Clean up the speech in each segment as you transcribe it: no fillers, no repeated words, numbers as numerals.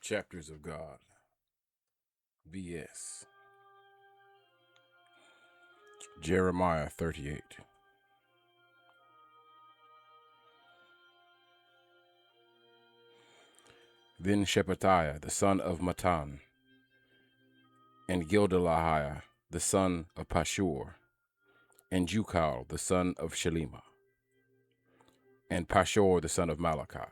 Chapters of God. BS. Jeremiah 38. Then Shephatiah the son of Matan, and Gildalahiah the son of Pashur, and Jukal the son of Shelema, and Pashur the son of Malchiah,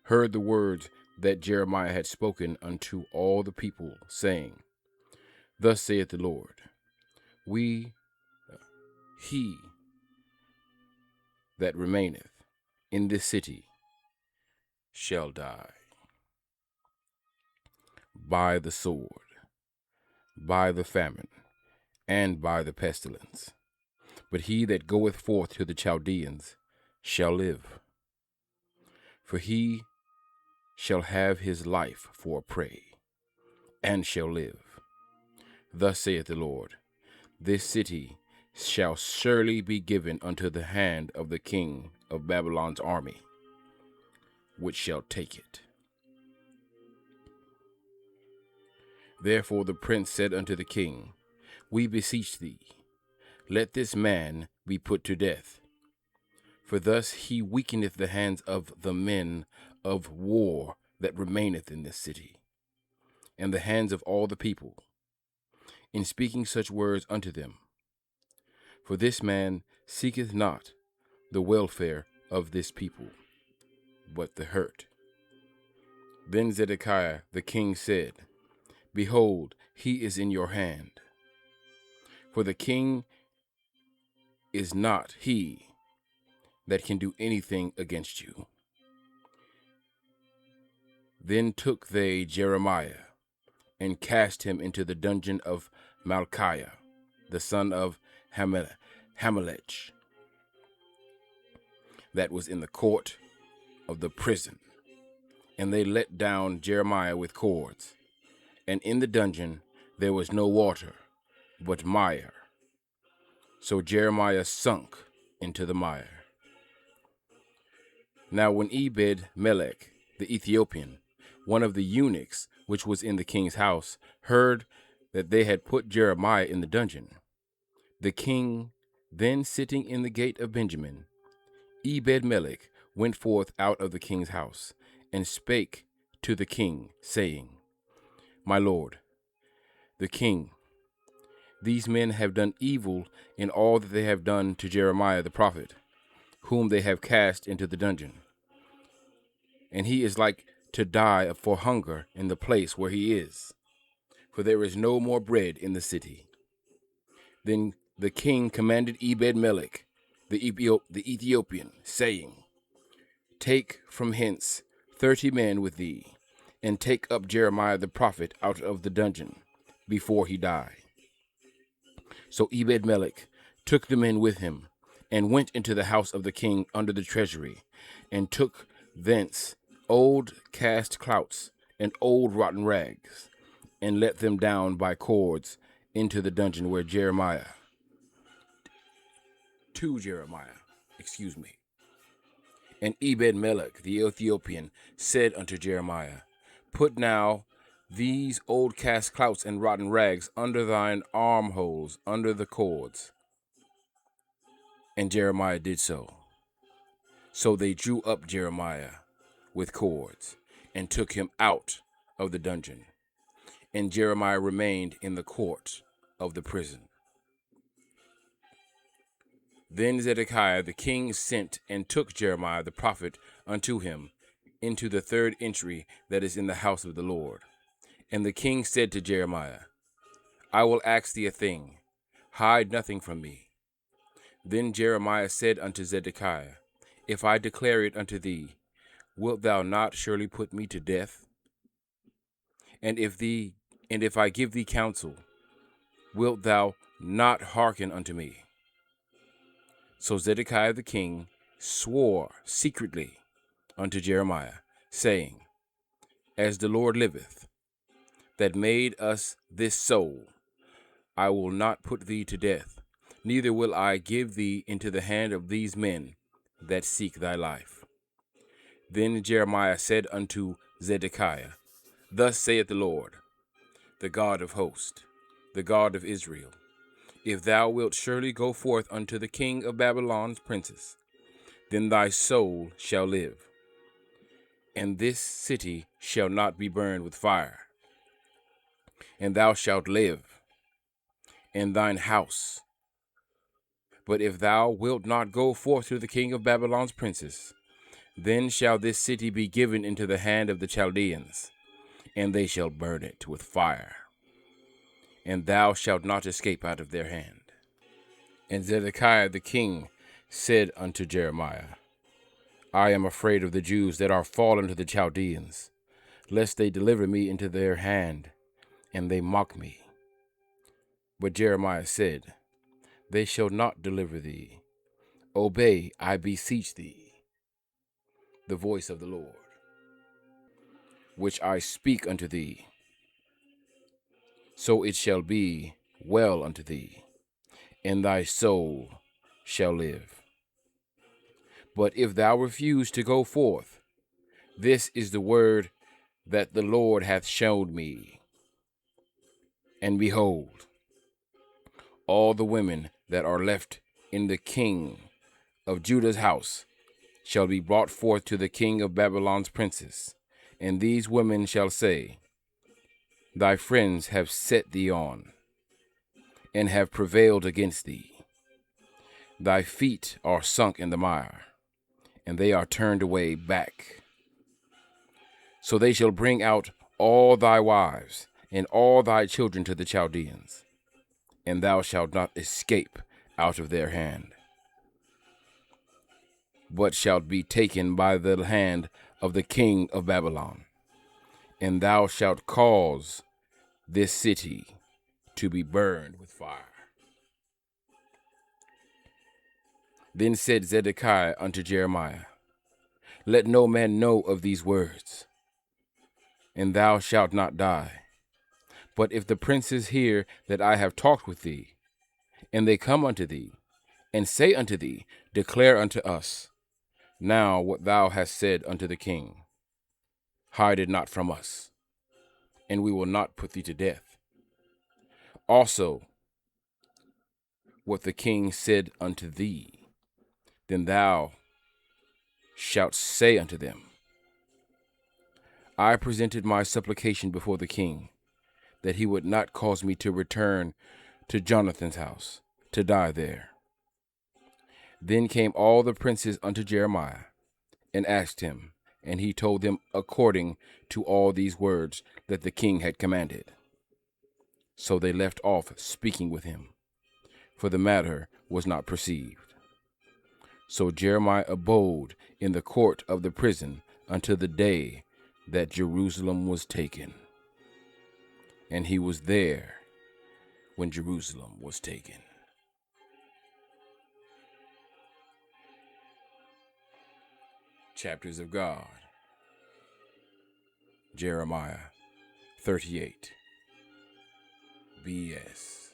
heard the words that Jeremiah had spoken unto all the people, saying, Thus saith the Lord, he that remaineth in this city shall die by the sword, by the famine, and by the pestilence. But he that goeth forth to the Chaldeans shall live, for he shall have his life for a prey, and shall live. Thus saith the Lord, this city shall surely be given unto the hand of the king of Babylon's army, which shall take it. Therefore the prince said unto the king, We beseech thee, let this man be put to death, for thus he weakeneth the hands of the men of war that remaineth in this city, and the hands of all the people, in speaking such words unto them. For this man seeketh not the welfare of this people, but the hurt. Then Zedekiah the king said, Behold, he is in your hand. For the king is not he that can do anything against you. Then took they Jeremiah, and cast him into the dungeon of Malchiah, the son of Hamelech, that was in the court of the prison. And they let down Jeremiah with cords. And in the dungeon there was no water, but mire. So Jeremiah sunk into the mire. Now when Ebed-melech the Ethiopian, one of the eunuchs which was in the king's house, heard that they had put Jeremiah in the dungeon, the king then sitting in the gate of Benjamin, Ebed-melech went forth out of the king's house, and spake to the king, saying, My lord, the king, these men have done evil in all that they have done to Jeremiah the prophet, whom they have cast into the dungeon. And he is like to die for hunger in the place where he is, for there is no more bread in the city. Then the king commanded Ebed-melech the Ethiopian, saying, Take from hence 30 men with thee, and take up Jeremiah the prophet out of the dungeon before he die. So Ebed-melech took the men with him, and went into the house of the king under the treasury, and took thence old cast clouts and old rotten rags, and let them down by cords into the dungeon where Jeremiah. And Ebed-melech the Ethiopian said unto Jeremiah, Put now these old cast clouts and rotten rags under thine armholes, under the cords. And Jeremiah did so. So they drew up Jeremiah with cords, and took him out of the dungeon. And Jeremiah remained in the court of the prison. Then Zedekiah the king sent and took Jeremiah the prophet unto him into the third entry that is in the house of the Lord. And the king said to Jeremiah, I will ask thee a thing, hide nothing from me. Then Jeremiah said unto Zedekiah, If I declare it unto thee, wilt thou not surely put me to death? And if I give thee counsel, wilt thou not hearken unto me? So Zedekiah the king swore secretly unto Jeremiah, saying, As the Lord liveth, that made us this soul, I will not put thee to death, neither will I give thee into the hand of these men that seek thy life. Then Jeremiah said unto Zedekiah, Thus saith the Lord, the God of hosts, the God of Israel, If thou wilt surely go forth unto the king of Babylon's princes, then thy soul shall live, and this city shall not be burned with fire, and thou shalt live, and thine house. But if thou wilt not go forth to the king of Babylon's princes, then shall this city be given into the hand of the Chaldeans, and they shall burn it with fire, and thou shalt not escape out of their hand. And Zedekiah the king said unto Jeremiah, I am afraid of the Jews that are fallen to the Chaldeans, lest they deliver me into their hand, and they mock me. But Jeremiah said, They shall not deliver thee. Obey, I beseech thee, the voice of the Lord, which I speak unto thee. So it shall be well unto thee, and thy soul shall live. But if thou refuse to go forth, this is the word that the Lord hath showed me. And behold, all the women that are left in the king of Judah's house shall be brought forth to the king of Babylon's princes. And these women shall say, Thy friends have set thee on, and have prevailed against thee. Thy feet are sunk in the mire, and they are turned away back. So they shall bring out all thy wives and all thy children to the Chaldeans, and thou shalt not escape out of their hand, but shalt be taken by the hand of the king of Babylon, and thou shalt cause this city to be burned with fire. Then said Zedekiah unto Jeremiah, Let no man know of these words, and thou shalt not die. But if the princes hear that I have talked with thee, and they come unto thee, and say unto thee, Declare unto us now what thou hast said unto the king, hide it not from us, and we will not put thee to death. Also, what the king said unto thee, then thou shalt say unto them, I presented my supplication before the king, that he would not cause me to return to Jonathan's house, to die there. Then came all the princes unto Jeremiah, and asked him, and he told them according to all these words that the king had commanded. So they left off speaking with him, for the matter was not perceived. So Jeremiah abode in the court of the prison until the day that Jerusalem was taken. And he was there when Jerusalem was taken. Chapters of God. Jeremiah 38. BS.